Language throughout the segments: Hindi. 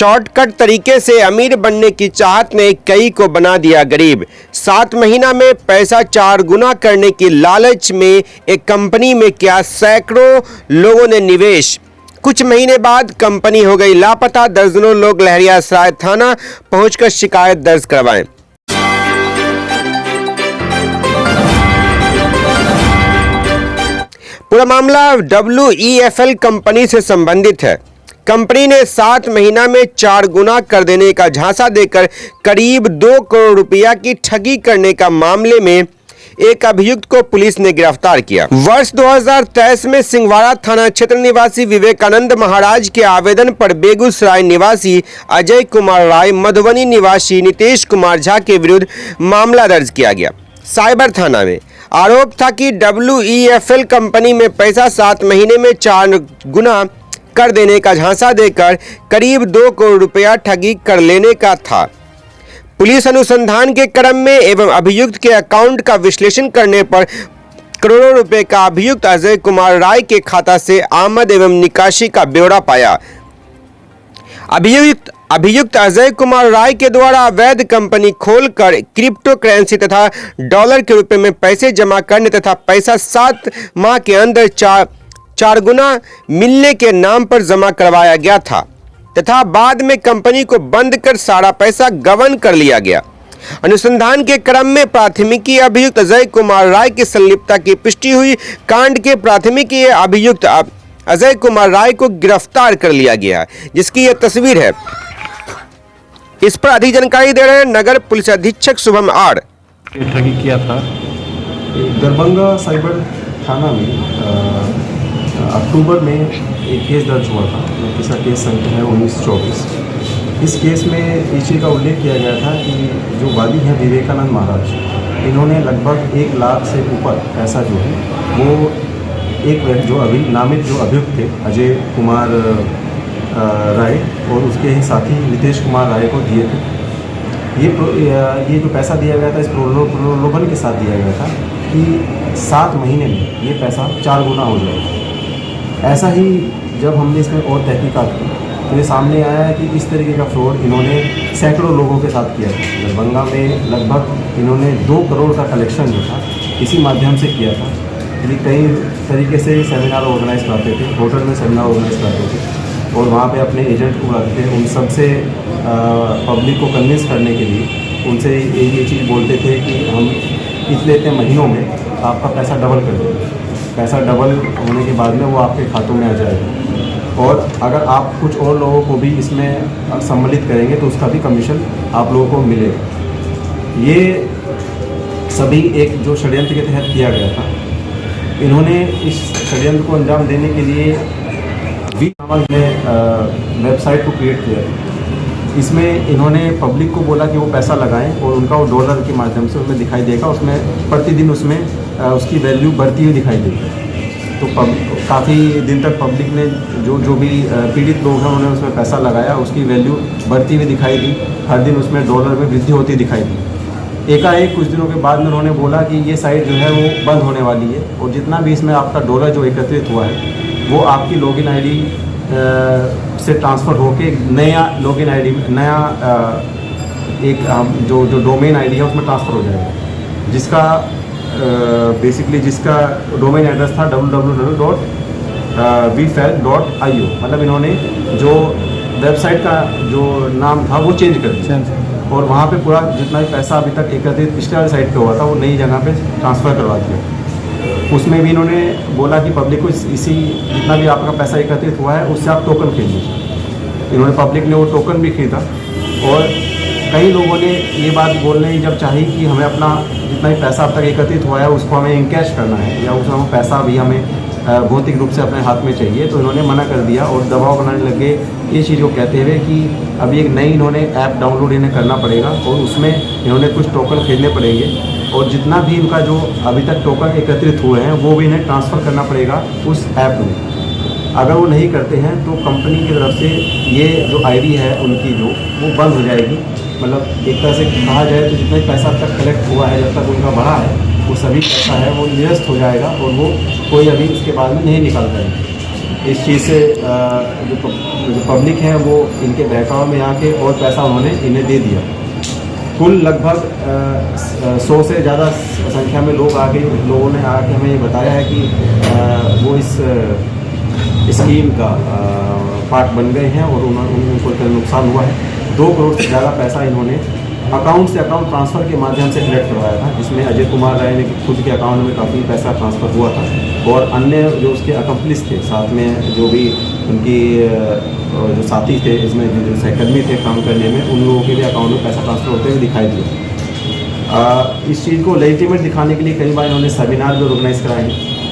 शॉर्टकट तरीके से अमीर बनने की चाहत ने कई को बना दिया गरीब। 7 महीना में पैसा 4 गुना करने की लालच में एक कंपनी में किया सैकड़ों लोगों ने निवेश। कुछ महीने बाद कंपनी हो गई लापता। दर्जनों लोग लहरियासराय थाना पहुंचकर शिकायत दर्ज करवाएं। पूरा मामला WEFL कंपनी से संबंधित है। कंपनी ने 7 महीना में 4 गुना कर देने का झांसा देकर करीब 2 करोड़ रुपया की ठगी करने का मामले में एक अभियुक्त को पुलिस ने गिरफ्तार किया। वर्ष 2023 में सिंहवाड़ा थाना क्षेत्र निवासी विवेकानंद महाराज के आवेदन पर बेगूसराय निवासी अजय कुमार राय, मधुबनी निवासी नीतीश कुमार झा के विरुद्ध मामला दर्ज किया गया। साइबर थाना में आरोप था कि WEFL कंपनी में पैसा 7 महीने में 4 गुना कर देने का झांसा देकर करीब 2 करोड़ रुपया ठगी कर लेने का था। पुलिस अनुसंधान के क्रम में एवं अभियुक्त के अकाउंट का विश्लेषण करने पर करोड़ों रुपए का अभियुक्त अजय कुमार राय के खाता से आमद एवं निकासी का ब्यौरा पाया। अभियुक्त अजय कुमार राय के द्वारा अवैध कंपनी खोलकर क्रिप्टो करेंसी तथा डॉलर के रुपए में पैसे जमा करने तथा पैसा 7 माह के अंदर 4 गुना मिलने के नाम पर जमा करवाया गया था तथा बाद में कंपनी को बंद कर सारा पैसा गबन कर लिया गया। अनुसंधान के क्रम में प्राथमिकी अभियुक्त अजय कुमार राय की संलिप्तता की पुष्टि हुई। कांड के प्राथमिकी अभियुक्त अजय कुमार राय को गिरफ्तार कर लिया गया, जिसकी यह तस्वीर है। इस पर अधिक जानकारी दे रहे हैं नगर पुलिस अधीक्षक शुभम आर। ठगी किया था दरभंगा साइबर थाना में अक्टूबर में एक केस दर्ज हुआ था, जिसका केस संख्या है 1924। इस केस में इस चीज़ का उल्लेख किया गया था कि जो वादी हैं विवेकानंद महाराज, इन्होंने लगभग 1 लाख से ऊपर पैसा जो है वो एक जो नामित जो अभियुक्त थे अजय कुमार राय और उसके ही साथी नीतीश कुमार राय को दिए थे। ये जो पैसा दिया गया था इस प्रलोभन के साथ दिया गया था कि 7 महीने में ये पैसा 4 गुना हो जाएगा। ऐसा ही जब हमने इसमें और तहकीकात की तो ये सामने आया है कि इस तरीके का फ्रॉड इन्होंने सैकड़ों लोगों के साथ किया था। दरभंगा में लगभग इन्होंने 2 करोड़ का कलेक्शन जो था इसी माध्यम से किया था। ये कई तरीके से सेमिनार ऑर्गेनाइज कराते थे, होटल में सेमिनार ऑर्गेनाइज कराते थे और वहाँ पे अपने एजेंट को बुलाते थे। उन सब से पब्लिक को कन्विंस करने के लिए उनसे ये चीज़ बोलते थे कि हम इतने महीनों में आपका पैसा डबल कर देंगे। पैसा डबल होने के बाद में वो आपके खातों में आ जाएगा और अगर आप कुछ और लोगों को भी इसमें सम्मिलित करेंगे तो उसका भी कमीशन आप लोगों को मिलेगा। ये सभी एक जो षड्यंत्र के तहत किया गया था। इन्होंने इस षड्यंत्र को अंजाम देने के लिए वेबसाइट को क्रिएट किया था। इसमें इन्होंने पब्लिक को बोला कि वो पैसा लगाएं और उनका वो डॉलर के माध्यम से उसमें दिखाई देगा, उसमें प्रतिदिन उसमें उसकी वैल्यू बढ़ती हुई दिखाई देगी। तो काफ़ी दिन तक पब्लिक ने जो भी पीड़ित लोग हैं उन्होंने उसमें पैसा लगाया, उसकी वैल्यू बढ़ती हुई दिखाई दी। हर दिन उसमें डॉलर में वृद्धि होती दिखाई दी। एकाएक कुछ दिनों के बाद में उन्होंने बोला कि ये साइट जो है वो बंद होने वाली है और जितना भी इसमें आपका डॉलर जो एकत्रित हुआ है वो आपकी लॉगिन आईडी से ट्रांसफ़र होके नया लॉगिन आईडी नया एक जो डोमेन आईडी है उसमें ट्रांसफ़र हो जाएगा, जिसका बेसिकली जिसका डोमेन एड्रेस था www.vfl.io। मतलब इन्होंने जो वेबसाइट का जो नाम था वो चेंज कर दिया और वहाँ पे पूरा जितना भी पैसा अभी तक एकत्रित पिछले वाली साइट पे हुआ था वो नई जगह पे ट्रांसफ़र करवा दिया। उसमें भी इन्होंने बोला कि पब्लिक को इसी जितना भी आपका पैसा एकत्रित हुआ है उससे आप टोकन खरीद लीजिए। इन्होंने पब्लिक ने वो टोकन भी खरीदा और कई लोगों ने ये बात बोलने जब चाही कि हमें अपना जितना भी पैसा अब तक एकत्रित हुआ है उसको हमें इनकैश करना है या उसमें पैसा भी हमें भौतिक रूप से अपने हाथ में चाहिए, तो इन्होंने मना कर दिया और दबाव बनाने लगे ये चीज़ को कहते हुए कि अभी एक नई इन्होंने ऐप डाउनलोड इन्हें करना पड़ेगा और उसमें इन्होंने कुछ टोकन खरीदने पड़ेंगे और जितना भी इनका जो अभी तक टोकन एकत्रित हुए हैं वो भी इन्हें ट्रांसफ़र करना पड़ेगा उस ऐप में। अगर वो नहीं करते हैं तो कंपनी की तरफ से ये जो आईडी है उनकी जो वो बंद हो जाएगी। मतलब एक तरह से कहा जाए तो जितना पैसा अब तक कलेक्ट हुआ है, जब तक उनका बढ़ा है वो सभी पैसा है वो निरस्त हो जाएगा और वो कोई अभी इसके बाद में नहीं निकाल पाएंगे। इस चीज़ से जो पब्लिक है वो इनके बहकाव में आके और पैसा उन्होंने इन्हें दे दिया। कुल लगभग 100 से ज़्यादा संख्या में लोगों ने आके हमें ये बताया है कि वो इस स्कीम का पार्ट बन गए हैं और उनको नुकसान हुआ है। 2 करोड़ से ज़्यादा पैसा इन्होंने अकाउंट से अकाउंट ट्रांसफ़र के माध्यम से कलेक्ट करवाया था, जिसमें अजय कुमार राय ने खुद के अकाउंट में काफ़ी पैसा ट्रांसफ़र हुआ था और अन्य जो उसके अकम्प्लिस थे, साथ में जो भी उनकी जो साथी थे, इसमें जो सहकर्मी थे काम करने में, उन लोगों के भी अकाउंट में पैसा ट्रांसफ़र होते हुए दिखाई दिया। इस चीज़ को लेजिटिमेट दिखाने के लिए कई बार इन्होंने सेमिनार भी ऑर्गेनाइज़ कराए।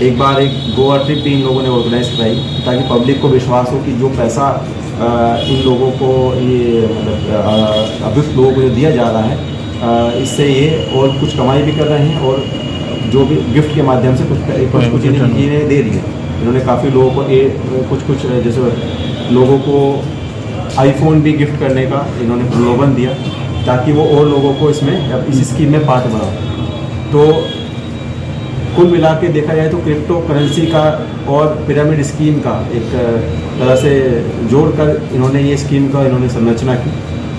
एक बार एक गोवा ट्रिप भी इन लोगों ने ऑर्गेनाइज़ कराई ताकि पब्लिक को विश्वास हो कि जो पैसा इन लोगों को ये मतलब अभियुक्त लोगों को जो दिया जा रहा है, इससे ये और कुछ कमाई भी कर रहे हैं और जो भी गिफ्ट के माध्यम से कुछ इन्हें दे दिया। इन्होंने काफ़ी लोगों को कुछ जैसे लोगों को आईफोन भी गिफ्ट करने का इन्होंने प्रलोभन दिया ताकि वो और लोगों को इसमें इस स्कीम में पार्ट बनाओ। तो कुल मिला के देखा जाए तो क्रिप्टो करेंसी का और पिरामिड स्कीम का एक तरह से जोड़कर इन्होंने ये स्कीम का इन्होंने संरचना की,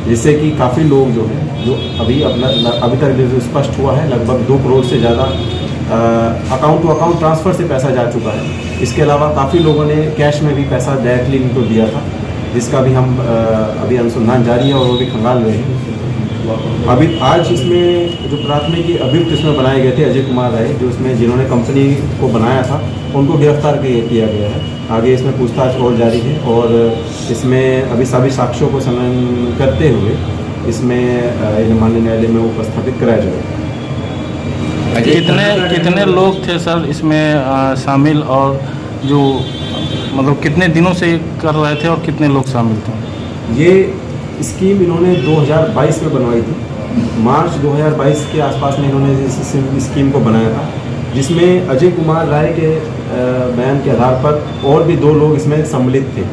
जिससे कि काफ़ी लोग जो है जो अभी तक जो स्पष्ट हुआ है लगभग 2 करोड़ से ज़्यादा अकाउंट टू अकाउंट ट्रांसफ़र से पैसा जा चुका है। इसके अलावा काफ़ी लोगों ने कैश में भी पैसा डायरेक्टली इनको दिया था, जिसका भी हम अभी अनुसंधान जारी है और वो भी खंगाल रहे हैं। अभी आज इसमें जो प्राथमिक अभियुक्त इसमें बनाए गए थे अजय कुमार राय, जो इसमें जिन्होंने कंपनी को बनाया था, उनको गिरफ्तार किया गया है। आगे इसमें पूछताछ और जारी है और इसमें अभी सभी साक्ष्यों को संलग्न करते हुए इसमें माननीय न्यायालय में उपस्थापित कराया जाएगा। कितने लोग थे सर इसमें शामिल, और जो मतलब कितने दिनों से कर रहे थे और कितने लोग शामिल थे? ये स्कीम इन्होंने 2022 में बनवाई थी। मार्च 2022 के आसपास में इन्होंने इस स्कीम को बनाया था, जिसमें अजय कुमार राय के बयान के आधार पर और भी 2 लोग इसमें सम्मिलित थे,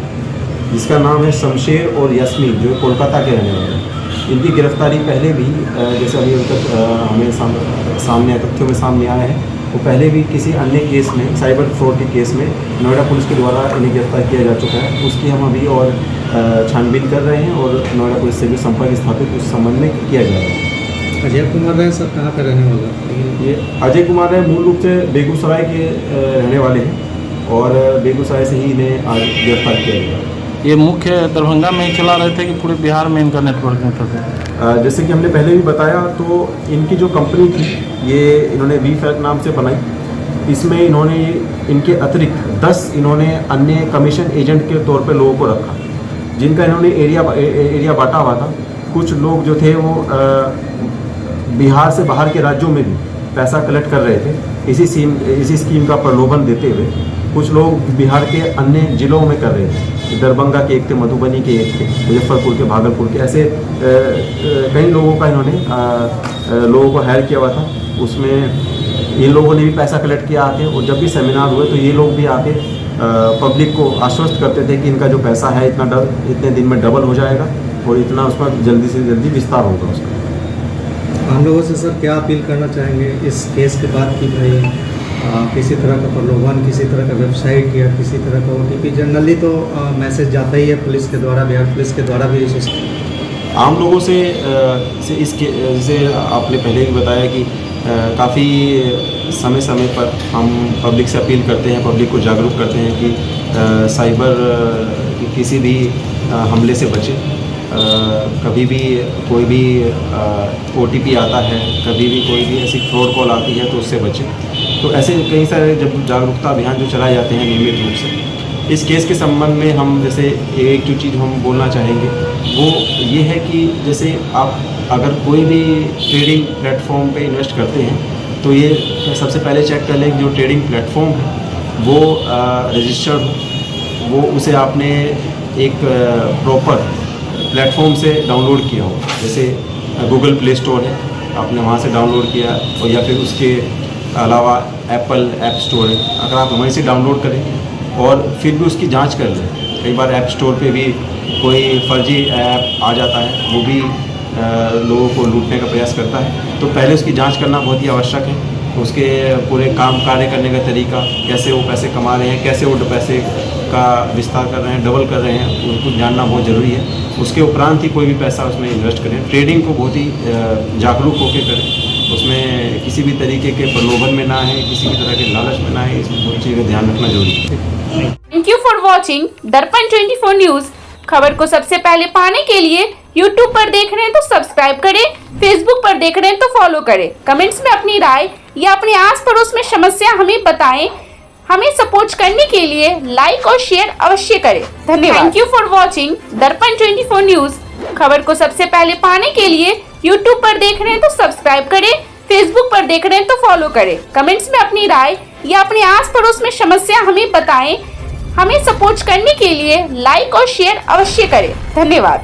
जिसका नाम है शमशेर और यस्मीन, जो कोलकाता के रहने वाले हैं। इनकी गिरफ्तारी पहले भी जैसे अभी तक हमें सामने तथ्यों में सामने आया है, वो पहले भी किसी अन्य केस में, साइबर फ्रॉड के केस में नोएडा पुलिस के द्वारा इन्हें गिरफ्तार किया जा चुका है। उसकी हम अभी और छानबीन कर रहे हैं और नोएडा पुलिस से भी संपर्क स्थापित उस संबंध में किया जा रहा है। अजय कुमार राय सर कहाँ का रहने वाला है? ये अजय कुमार राय मूल रूप से बेगूसराय के रहने वाले हैं और बेगूसराय से ही इन्हें आज गिरफ्तार किया गया। ये मुख्य दरभंगा में ही चला रहे थे कि पूरे बिहार में इनका नेटवर्किंग था? जैसे कि हमने पहले भी बताया, तो इनकी जो कंपनी थी ये इन्होंने वीफैक नाम से बनाई। इसमें इन्होंने इनके अतिरिक्त 10 इन्होंने अन्य कमीशन एजेंट के तौर पे लोगों को रखा, जिनका इन्होंने एरिया बांटा हुआ था। कुछ लोग जो थे वो बिहार से बाहर के राज्यों में भी पैसा कलेक्ट कर रहे थे इसी स्कीम का प्रलोभन देते हुए। कुछ लोग बिहार के अन्य जिलों में कर रहे थे, दरभंगा के एक थे, मधुबनी के एक थे, मुजफ्फरपुर के, भागलपुर के, ऐसे कई लोगों का इन्होंने लोगों को हायर किया हुआ था। उसमें इन लोगों ने भी पैसा कलेक्ट किया आके, और जब भी सेमिनार हुए तो ये लोग भी आके पब्लिक को आश्वस्त करते थे कि इनका जो पैसा है इतने दिन में डबल हो जाएगा और इतना उसका जल्दी से जल्दी विस्तार होगा उसका। हम लोगों से सर क्या अपील करना चाहेंगे इस केस के बाद कि भाई किसी तरह का प्रलोभन, किसी तरह का वेबसाइट या किसी तरह का OTP, जनरली तो मैसेज जाता ही है पुलिस के द्वारा, बिहार पुलिस के द्वारा भी आम लोगों से इसके जैसे आपने पहले भी बताया कि काफ़ी समय समय पर हम पब्लिक से अपील करते हैं, पब्लिक को जागरूक करते हैं कि साइबर किसी भी हमले से बचे। कभी भी कोई भी OTP आता है, कभी भी कोई भी ऐसी फ्रॉड कॉल आती है तो उससे बचे। तो ऐसे कई सारे जब जागरूकता अभियान जो चलाए जाते हैं नियमित रूप से, इस केस के संबंध में हम जैसे एक जो चीज़ हम बोलना चाहेंगे वो ये है कि जैसे आप अगर कोई भी ट्रेडिंग प्लेटफॉर्म पे इन्वेस्ट करते हैं तो ये सबसे पहले चेक कर लें कि जो ट्रेडिंग प्लेटफॉर्म है वो रजिस्टर्ड हो, वो उसे आपने एक प्रॉपर प्लेटफॉर्म से डाउनलोड किया हो। जैसे गूगल प्ले स्टोर है, आपने वहाँ से डाउनलोड किया, और या फिर उसके अलावा एप्पल ऐप स्टोर है, अगर आप वहीं से डाउनलोड करें और फिर भी उसकी जांच कर लें। कई बार ऐप स्टोर पे भी कोई फर्जी ऐप आ जाता है, वो भी लोगों को लूटने का प्रयास करता है, तो पहले उसकी जांच करना बहुत ही आवश्यक है। उसके पूरे काम कार्य करने का तरीका, कैसे वो पैसे कमा रहे हैं, कैसे वो पैसे का विस्तार कर रहे हैं, डबल कर रहे हैं, उनको जानना बहुत ज़रूरी है। उसके उपरांत ही कोई भी पैसा उसमें इन्वेस्ट करें। ट्रेडिंग को बहुत ही जागरूक होकर करें, उसमें किसी भी तरीके के प्रलोभन में ना है, किसी भी तरह के लालच में ना है, इसमें बहुत चीज़ का ध्यान रखना जरूरी है। थैंक यू फॉर वॉचिंग दर्पण 24 न्यूज। खबर को सबसे पहले पाने के लिए YouTube पर देख रहे हैं तो सब्सक्राइब करें, Facebook पर देख रहे हैं तो फॉलो करें। कमेंट्स में अपनी राय या अपने आस पड़ोस में समस्या हमें बताएं। हमें सपोर्ट करने के लिए लाइक और शेयर अवश्य करें। धन्यवाद। थैंक यू फॉर वॉचिंग दर्पण 24 न्यूज। खबर को सबसे पहले पाने के लिए YouTube पर देख रहे हैं तो सब्सक्राइब करें, Facebook पर देख रहे हैं तो फॉलो करें। कमेंट्स में अपनी राय या अपने आस पड़ोस में समस्या हमें बताएं। हमें सपोर्ट करने के लिए लाइक और शेयर अवश्य करें। धन्यवाद।